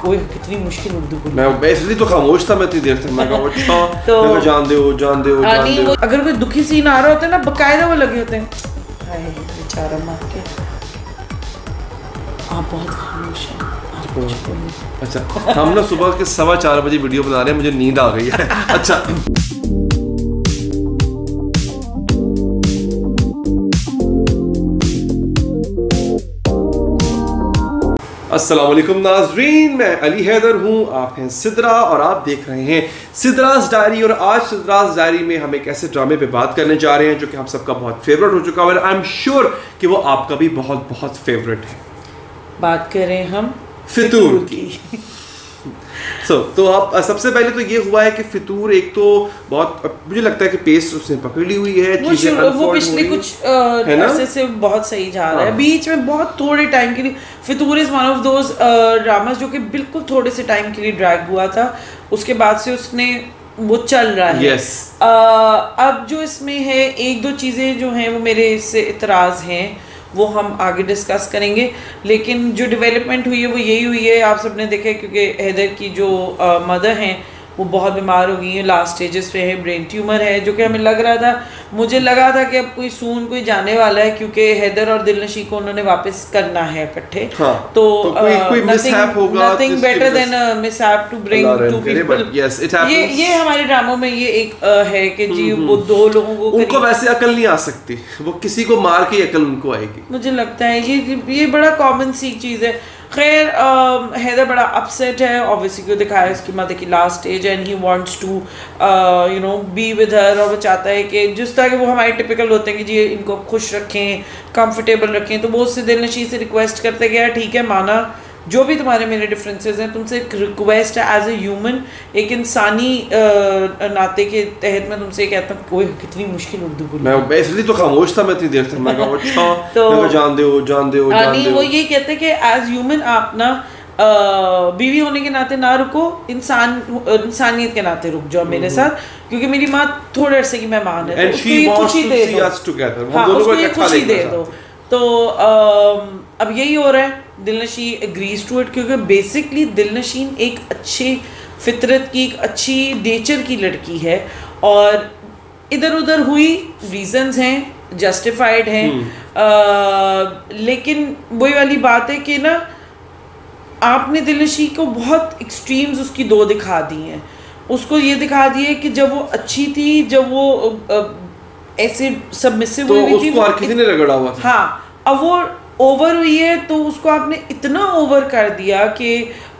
ओए कितनी मुश्किल उर्दू बोली। मैं इसलिए तो खामोश था मैं इतनी देर तक। मैं कहा अच्छा तो जान दो। अगर कोई दुखी सीन आ रहा होता है ना, बकायदा वो लगे होते हैं हाय बेचारा मार के, आप बहुत खामोश हैं। अच्छा हम ना सुबह के 4:15 बजे वीडियो बना रहे हैं, मुझे नींद आ गई है। अच्छा अस्सलाम वालेकुम नाज़रीन, मैं अली हैदर हूँ, आप हैं सिद्रा और आप देख रहे हैं सिद्रास डायरी। और आज सिद्रास डायरी में हम एक ऐसे ड्रामे पे बात करने जा रहे हैं जो कि हम सबका बहुत फेवरेट हो चुका है। आई एम श्योर कि वो आपका भी बहुत बहुत फेवरेट है। बात करें हम फितूर की। तो आप सबसे पहले तो ये हुआ है कि फितूर एक तो बहुत, मुझे लगता है कि पेस उसने पकड़ ली हुई है, वो पिछले कुछ अरसे से बहुत सही जा रहा है। बीच में बहुत थोड़े टाइम के लिए Fitoor is one of those dramas जो कि बिल्कुल थोड़े से टाइम के लिए ड्रैग हुआ था, उसके बाद से उसने वो चल रहा है। yes. अब जो इसमें है एक दो चीज़ें जो हैं वो मेरे इससे इतराज़ हैं, वो हम आगे डिस्कस करेंगे। लेकिन जो डेवलपमेंट हुई है वो यही हुई है, आप सबने देखा है, क्योंकि हैदर की जो मदर हैं वो बहुत बीमार हो गई हैं, लास्ट स्टेजेस पे है, ब्रेन ट्यूमर है, जो कि हमें लग रहा था, मुझे लगा था कि अब कोई जाने वाला है, क्योंकि हैदर और दिलनशी को उन्होंने वापस करना है इकट्ठे। हाँ, तो nothing better than mishap to bring to people. ये हमारे ड्रामों में ये एक है कि जी वो दो लोगों को, उनको वैसे अकल नहीं आ सकती, वो किसी को मार के अकल उनको आएगी। मुझे लगता है ये बड़ा कॉमन सी चीज़ है। खैर हैदर बड़ा अपसेट है, ऑब्वियसली क्यों दिखाया इसकी मदर की last stage and he wants to be with her, और वो चाहता है कि जिस तरह के वो हमारे टिपिकल होते हैं कि जी इनको खुश रखें, कंफर्टेबल रखें, तो वो उससे दिलनशी से रिक्वेस्ट करते गया, ठीक है माना, जो भी तुम्हारे मेरे डिफरेंसेस हैं, तुमसे एक रिक्वेस्ट है एज ए ह्यूमन, एक इंसानी नाते के तहत मैं तुमसे कहता हूँ कोई कितनी मुश्किल उर्दू बोली। मैं इसलिए तो खामोश था मैं इतनी देर तक। मैं कहा अच्छा तो जान दो। वो ये कहते हैं कि एज ह्यूमन आप ना बीवी होने के नाते ना रुको, इंसानियत के नाते रुक जाओ मेरे साथ, क्योंकि मेरी माँ थोड़े अरसे की मेहमान है, तो उसको ये खुशी दे दो। हाँ, उसको ये खुशी दे दो। तो अब यही हो रहा है, दिलनशी एग्रीज टू इट, क्योंकि बेसिकली दिलनशीन एक अच्छे फितरत की, एक अच्छी नेचर की लड़की है, और इधर उधर हुई रीजंस हैं, जस्टिफाइड हैं, लेकिन वही वाली बात है कि ना आपने दिलनशी को बहुत एक्सट्रीम्स उसकी दो दिखा दी हैं। उसको ये दिखा दिए कि जब वो अच्छी थी, जब वो ऐसे सबमिसिव हुई थी, उसको हर किसी ने रगड़ा हुआ था। हाँ, अब वो ओवर हुई है तो उसको आपने इतना ओवर कर दिया कि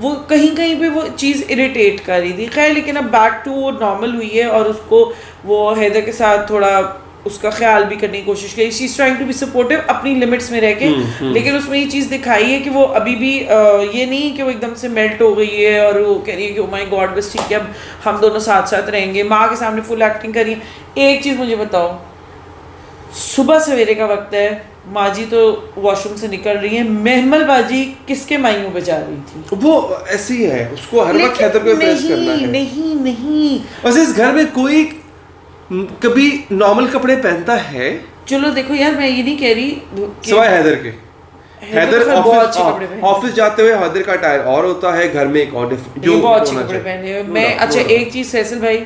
वो कहीं कहीं पे वो चीज़ इरिटेट कर रही थी। खैर, लेकिन अब बैक टू वो नॉर्मल हुई है, और उसको वो हैदर के साथ थोड़ा उसका ख्याल भी करने की कोशिश करी। She is trying to be supportive अपनी लिमिट्स में रह के, लेकिन उसमें ये चीज़ दिखाई है कि वो अभी भी ये नहीं कि वो एकदम से मेल्ट हो गई है और वो कह रही है कि ओ माय गॉड बस ठीक है अब हम दोनों साथ साथ रहेंगे। माँ के सामने फुल एक्टिंग करी है। एक चीज़ मुझे बताओ, सुबह सवेरे का वक्त है, माँ जी तो वॉशरूम से निकल रही है, महमल बाजी किसके माइयों पे जा रही थी? वो ऐसी ही है, उसको हर वक्त हैदर को इम्प्रेस करना है। नहीं बस इस घर में कोई कभी नॉर्मल कपड़े पहनता है? चलो देखो यार, मैं ये नहीं कह रही सिवाय हैदर के। हैदर ऑफिस जाते हुए हैदर का टायर और होता है, घर में एक और जो बहुत अच्छे कपड़े पहने मैं। अच्छा एक चीज फैसल भाई,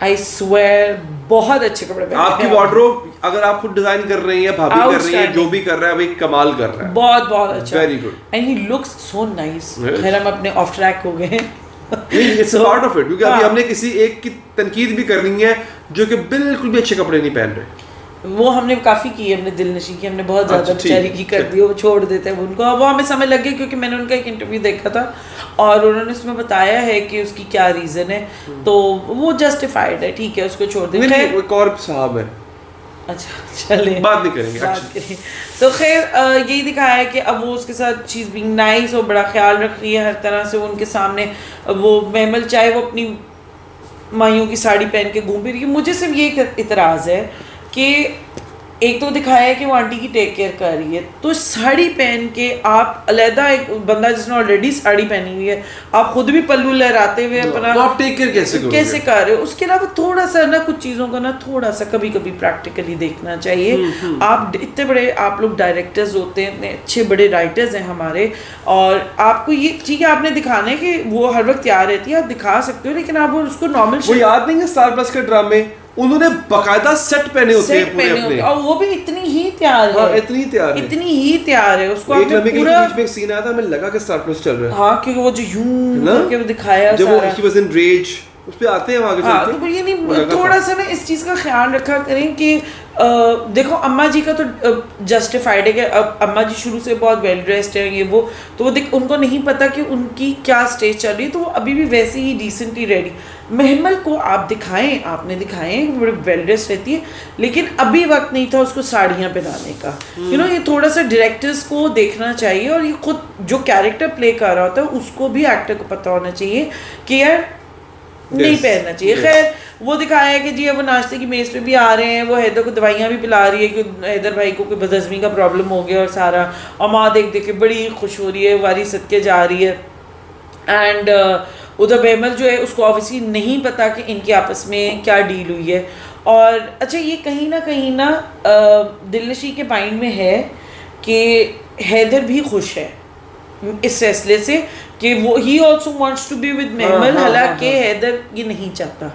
आई स्वेयर बहुत अच्छे कपड़े पहने। आपकी वार्डरोब अगर आप खुद डिजाइन कर रही हैं, भाभी कर रही है, जो भी कर रहा है, भाई कमाल कर रहा है, बहुत अच्छा, very good, and he looks so nice. खैर हम अपने ऑफ ट्रैक हो गए हैं, इट्स पार्ट ऑफ इट, क्योंकि अभी हमने किसी एक की तनकीद भी करनी है जो कि बिल्कुल भी अच्छे कपड़े नहीं पहन रहे। वो हमने काफ़ी की है, हमने दिलनशी की हमने बहुत ज़्यादा बेचारी की कर दी, वो छोड़ देते हैं उनको। वो हमें समझ लग गया क्योंकि मैंने उनका एक इंटरव्यू देखा था और उन्होंने उसमें बताया है कि उसकी क्या रीज़न है, तो वो जस्टिफाइड है, ठीक है उसको छोड़ दें। नहीं, एक और साहब है, अच्छा चले बात नहीं करेंगे। तो खैर यही दिखाया है कि अब वो उसके साथ चीज़ बीइंग नाइस और बड़ा ख्याल रख रही है हर तरह से, वो उनके सामने वो महमल चाहे वो अपनी माइयों की साड़ी पहन के घूम भी रही है। मुझे सिर्फ ये इतराज़ है कि एक तो दिखाया है कि वो आंटी की टेक केयर कर रही है, तो साड़ी पहन के आप अलहदा एक बंदा जिसने ऑलरेडी साड़ी पहनी हुई है, आप खुद भी पल्लू लहराते हुए अपना, तो आप टेक केयर कैसे कर रहे हो। उसके अलावा थोड़ा सा ना कुछ चीज़ों को ना थोड़ा सा कभी कभी प्रैक्टिकली देखना चाहिए। आप इतने बड़े आप लोग डायरेक्टर्स होते हैं, इतने अच्छे बड़े राइटर्स हैं हमारे, और आपको ये ठीक है आपने दिखाना है कि वो हर वक्त तैयार रहती है, आप दिखा सकते हो, लेकिन आप वो उसको नॉर्मल, वो याद नहीं है स्टार प्लस के ड्रामे उन्होंने बकायदा सेट पहने होते हैं पूरे अपने, और वो भी इतनी ही तैयार है। हाँ, इतनी ही तैयार है उसको एक लम्हे के बीच में एक सीन आया था, हमें लगा कि स्टार प्लस चल रहा है। हाँ, क्योंकि वो जो यूं करके वो दिखाया जब वो ही वाज इन रेज, उस पे आते हैं आगे चलते हैं। तो ये नहीं थोड़ा सा ना इस चीज का ख्याल रखा करें कि देखो अम्मा जी का तो जस्टिफाइड है कि अब अम्मा जी शुरू से बहुत वेल ड्रेस्ड है, ये वो, तो वो उनको नहीं पता कि उनकी क्या स्टेज चल रही है, तो वो अभी भी वैसे ही डिसेंटली रेडी। महमल को आप दिखाएं, आपने दिखाएं बड़ी वेल ड्रेस्ड रहती है, लेकिन अभी वक्त नहीं था उसको साड़ियाँ पहनाने का। ये थोड़ा सा डायरेक्टर्स को देखना चाहिए, और ये खुद जो कैरेक्टर प्ले कर रहा होता है उसको भी एक्टर को पता होना चाहिए कि यार नहीं पहनना चाहिए। खैर वो दिखाया है कि जी वो नाश्ते की मेज़ पे भी आ रहे हैं, वो हैदर को दवाइयाँ भी पिला रही है कि हैदर भाई को कोई बदहज़मी का प्रॉब्लम हो गया और सारा, और माँ देख देख के बड़ी खुश हो रही है, वारी सदके जा रही है। एंड उधर महमल जो है उसको ऑब्वियसली नहीं पता कि इनकी आपस में क्या डील हुई है। और अच्छा ये कहीं ना दिलनशी के माइंड में है कि हैदर भी खुश है इस फैसले से कि वो he also wants to be with Mehmal, हालांकि हैदर ये नहीं चाहता,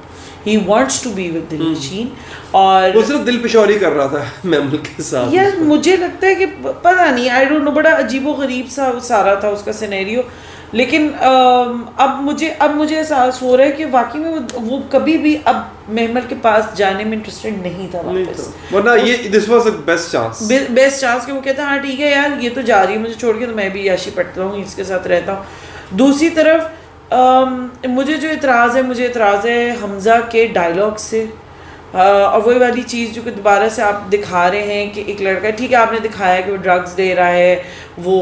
he wants to be with Dilnasheen. और वो सिर्फ दिल पेशौरी कर रहा था महमल के साथ। यार मुझे लगता है कि पता नहीं, आई डोंट नो, बड़ा अजीबो गरीब सा सारा था उसका सिनेरियो। लेकिन अब मुझे एहसास हो रहा है कि वाकई में वो कभी भी अब महमल के पास जाने में इंटरेस्टेड नहीं था वापस, वरना ये this was the best chance कि वो कहता हाँ ठीक है यार ये तो जा रही है मुझे छोड़ के, तो मैं भी याशी पढ़ता हूँ, इसके साथ रहता हूँ। दूसरी तरफ मुझे एतराज़ है हमज़ा के डायलॉग से, और वही वाली चीज़ जो कि दोबारा से आप दिखा रहे हैं कि एक लड़का, ठीक है आपने दिखाया कि वो ड्रग्स दे रहा है, वो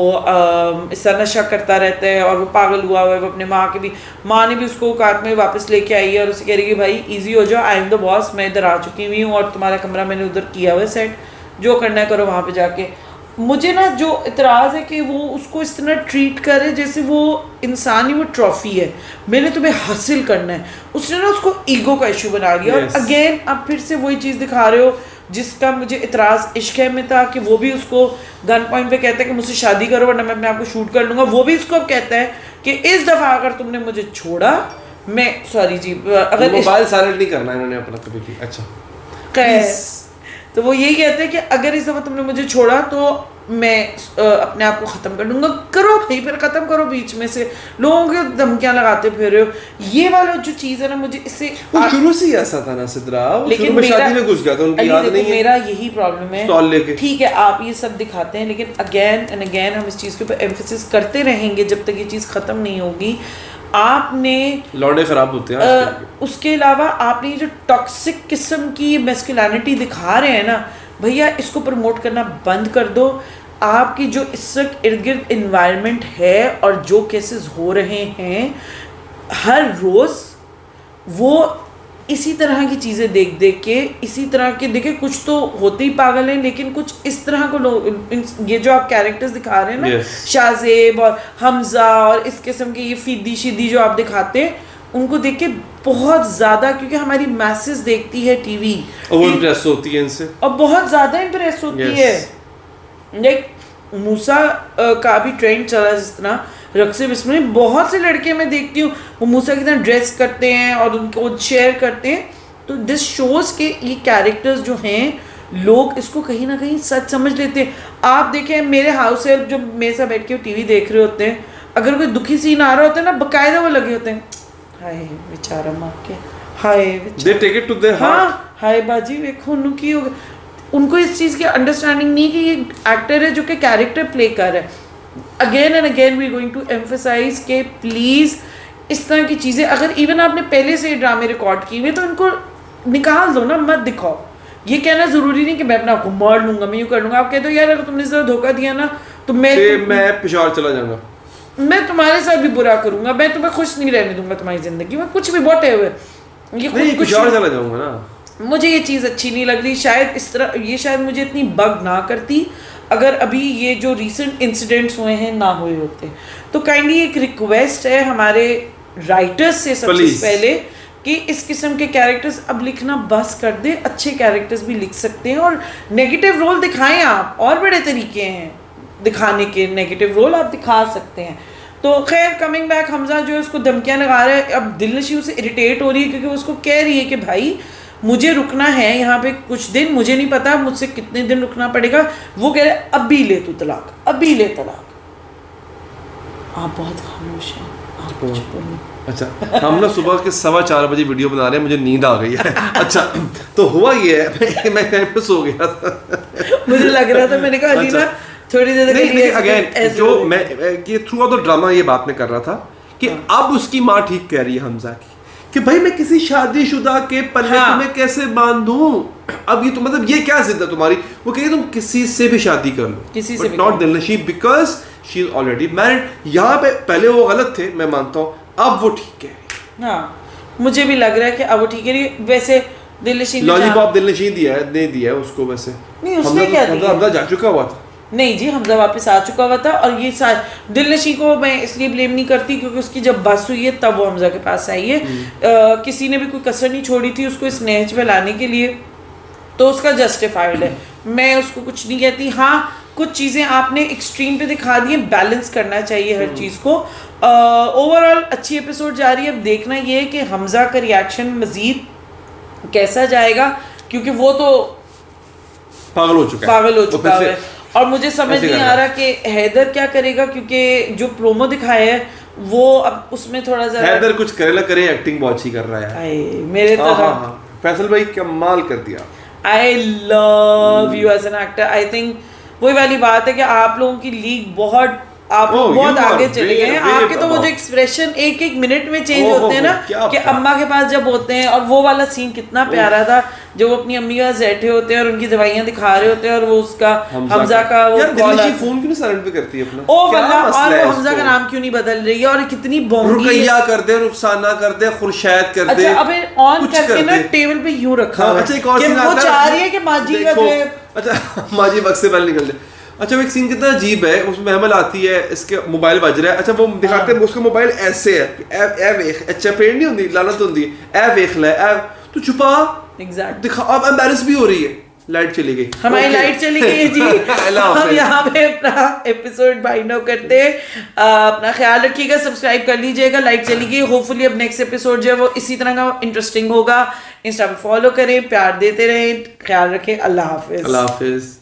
इस तरह नशा करता रहता है और वो पागल हुआ है, वो अपने माँ ने भी उसको औकात में वापस लेके आई है और उसे कह रही है कि भाई इजी हो जाओ, आई एम द बॉस, मैं इधर आ चुकी हुई हूँ और तुम्हारा कमरा मैंने उधर किया हुआ सेट, जो करना है करो वहाँ पे जाके। मुझे ना जो इतराज़ है कि वो उसको इस तरह ट्रीट करे जैसे वो इंसान ही वो ट्रॉफी है, मैंने तुम्हें हासिल करना है। उसने ना उसको ईगो का इशू बना लिया। और अगेन आप फिर से वही चीज़ दिखा रहे हो जिसका मुझे इतराज़ इश्क है में था कि वो भी उसको गन पॉइंट पे कहता है कि मुझसे शादी करो वरना मैं अपने आप को शूट कर लूँगा। वो भी उसको अब कहता है कि इस दफ़ा अगर तुमने मुझे छोड़ा, मैं सॉरी जी, अगर मोबाइल साइलेंट नहीं करना इन्होंने अपना कभी भी। अच्छा तो वो यही कहते हैं कि अगर इस दफ़ा तुमने मुझे छोड़ा तो मैं अपने आप को ख़त्म कर दूंगा। करो भाई, फिर ख़त्म करो, बीच में से लोगों के धमकियाँ लगाते फिर रहे हो। ये वाला जो चीज़ है ना, मुझे इससे शुरू से ही ऐसा था ना सिद्रा, लेकिन में शादी में घुस गया था, उनकी याद नहीं है। मेरा यही प्रॉब्लम है, स्टॉल लेके ठीक है आप ये सब दिखाते हैं, लेकिन अगेन एंड अगेन हम इस चीज़ के ऊपर एम्फेसिस करते रहेंगे जब तक ये चीज़ ख़त्म नहीं होगी। आपने लौंडे खराब होते हैं उसके अलावा आपने जो टॉक्सिक किस्म की मैस्कुलिनिटी दिखा रहे हैं ना भैया, इसको प्रमोट करना बंद कर दो। आपकी जो इस वक्त इर्द गिर्द इन्वायरमेंट है और जो केसेस हो रहे हैं हर रोज़, वो इसी तरह की चीज़ें देख देख के, इसी तरह के देखे, कुछ तो होते ही पागल हैं, लेकिन कुछ इस तरह को लोग, ये जो आप कैरेक्टर्स दिखा रहे हैं ना, शाहजेब और हमज़ा और इस किस्म के ये फीदी शीदी जो आप दिखाते हैं, उनको देख के बहुत ज़्यादा, क्योंकि हमारी मैसेज देखती है टीवी और वो इम्प्रेस होती है इनसे, और बहुत ज़्यादा इम्प्रेस होती है। लाइक मूसा का भी ट्रेंड चला, जिस तरह रक्से बिस्मिल, बहुत से लड़के मैं देखती हूँ वो मूसा की तरह ड्रेस करते हैं और उनको शेयर करते हैं। तो दिस शोज़ के ये कैरेक्टर्स जो हैं, लोग इसको कहीं ना कहीं सच समझ लेते हैं। आप देखें मेरे हाउस से जो मेरे साथ बैठ के टीवी देख रहे होते हैं, अगर कोई दुखी सीन आ रहा होता है ना, बाकायदा वो लगे होते हैं, हाय बेचारा माँ के, हाय they take it to their heart, हाँ हाय बाजी देखो उन्होंने की हो गया। उनको इस चीज़ की अंडरस्टैंडिंग नहीं कि ये एक्टर है जो कि कैरेक्टर प्ले कर रहा है। Again and again we going to emphasise के प्लीज़ इस तरह की चीज़ें, अगर इवन आपने पहले से ड्रामे रिकॉर्ड किए हुए तो इनको निकाल दो ना, मत दिखाओ। ये कहना ज़रूरी नहीं कि मैं अपने आप को मार लूँगा, मैं यूँ कर लूँगा। आप कहते हो यार अगर तुमने ज़रा धोखा दिया ना तो मैं पेशावर चला जाऊँगा, मैं तुम्हारे साथ भी बुरा करूँगा, मैं तुम्हें खुश नहीं रहने दूंगा तुम्हारी ज़िंदगी में, कुछ भी बोटे हुए ये पेशावर चला जाऊँगा ना। मुझे ये चीज़ अच्छी नहीं लग रही। शायद इस तरह ये शायद मुझे इतनी बग ना करती अगर अभी ये जो रीसेंट इंसिडेंट्स हुए हैं ना हुए होते। तो काइंडली एक रिक्वेस्ट है हमारे राइटर्स से सबसे पहले कि इस किस्म के कैरेक्टर्स अब लिखना बस कर दे, अच्छे कैरेक्टर्स भी लिख सकते हैं और नेगेटिव रोल दिखाएं आप, और बड़े तरीके हैं दिखाने के, नेगेटिव रोल आप दिखा सकते हैं। तो खैर कमिंग बैक, हमजा जो है उसको धमकियाँ लगा रहा है। अब दिलनशी उसे इरिटेट हो रही है क्योंकि वो उसको कह रही है कि भाई मुझे रुकना है यहाँ पे कुछ दिन, मुझे नहीं पता मुझसे कितने दिन रुकना पड़ेगा। वो कह रहे अभी ले तू तलाक, अभी ले तलाक। आप बहुत खामोश हैं, आप कुछ बोलो। अच्छा, हम ना सुबह के 4:15 बजे वीडियो बना रहे हैं, मुझे नींद आ गई है। अच्छा, तो हुआ ये है मैं कहीं पे सो गया था। मुझे लग रहा था, मैंने कहा अली ना थोड़ी देर के लिए अगेन जो मैं ये थ्रू आउट द ड्रामा ये बात मैं कर रहा था कि अब उसकी माँ ठीक कह रही है हमजा की कि भाई मैं किसी शादीशुदा के पल्ले तुम्हें कैसे बांधूं। अब ये तो मतलब ये क्या जिद है तुम्हारी? वो कह रही तुम किसी से भी शादी कर लो, किसी से भी, not Dilnashi because she is already married. यहाँ पे पहले वो गलत थे, मैं मानता हूँ, अब वो ठीक है। हाँ, मुझे भी लग रहा है कि अब वो ठीक है। वैसे दिलनशी लॉलीपॉप दिलनशी दिया है, नहीं दिया है उसको, वैसे नहीं उसने क्या दिया? हमजा जा चुका हुआ था। नहीं जी, हमजा वापस आ चुका हुआ था। और ये दिलनशी को मैं इसलिए ब्लेम नहीं करती क्योंकि उसकी जब बस हुई है तब वो हमजा के पास आई है। किसी ने भी कोई कसर नहीं छोड़ी थी उसको इस नहज में लाने के लिए, तो उसका जस्टिफाइड है, मैं उसको कुछ नहीं कहती। हाँ, कुछ चीज़ें आपने एक्सट्रीम पे दिखा दी, बैलेंस करना चाहिए हर चीज़ को। ओवरऑल अच्छी एपिसोड जा रही है। अब देखना ये है कि हमजा का रिएक्शन मज़ीद कैसा जाएगा, क्योंकि वो तो पागल हो चुका है। और मुझे समझ नहीं आ रहा कि हैदर क्या करेगा, क्योंकि जो प्रोमो दिखाया है वो अब उसमें थोड़ा सा हैदर कुछ करे ना करे, एक्टिंग बहुत अच्छी कर रहा है मेरे तरह। फैसल भाई कमाल कर दिया। I love you as an actor. I think वही वाली बात है कि आप लोगों की लीग बहुत बहुत आगे चले गए हैं। आपके तो वो जो एक्सप्रेशन एक एक मिनट में चेंज होते हैं ना, कि अम्मा के पास जब होते हैं, और वो वाला सीन कितना प्यारा था जो वो अपनी अम्मी के पास बैठे होते हैं और उनकी दवाइयां दिखा रहे होते हैं और वो उसका हमजा का वो कॉल फोन क्यों साइलेंट पे करती है अपना, ओ वल्लाह, और वो हमजा का नाम क्यों नहीं बदल रही है, और कितनी रुकैया कर दे, रुखसाना कर दे, खुर्शैद कर दे। अच्छा, अबे ऑन करके ना टेबल पे यूं रखा है। अच्छा, एक और सीन आता है, वो चाह रही है कि माजी का जो, अच्छा माजी वक्त से पहले निकल जाए। अच्छा, वो एक सीन कितना अजीब है, उसमें महमल आती है, इसके मोबाइल बज रहा है। अच्छा, वो दिखाते हैं उसका मोबाइल ऐसे है, ए वेख, अच्छा पेड़ नहीं होती, लानत होती है, ए वेख ले, तू छुपा एग्जैक्ट दिखा। अब एम्बैरेस भी हो रही है। लाइट चली गई, हमारी लाइट चली गई है जी। हम यहाँ पे अपना एपिसोड बाइंड अप करते हैं। अपना ख्याल रखिएगा, सब्सक्राइब कर लीजिएगा। लाइट चली गई, होपफुली अब नेक्स्ट एपिसोड जो है वो इसी तरह का इंटरेस्टिंग होगा। इंस्टा पे फॉलो करें, प्यार देते रहें, ख्याल रखें। अल्लाह हाफिज। अल्लाह हाफिज।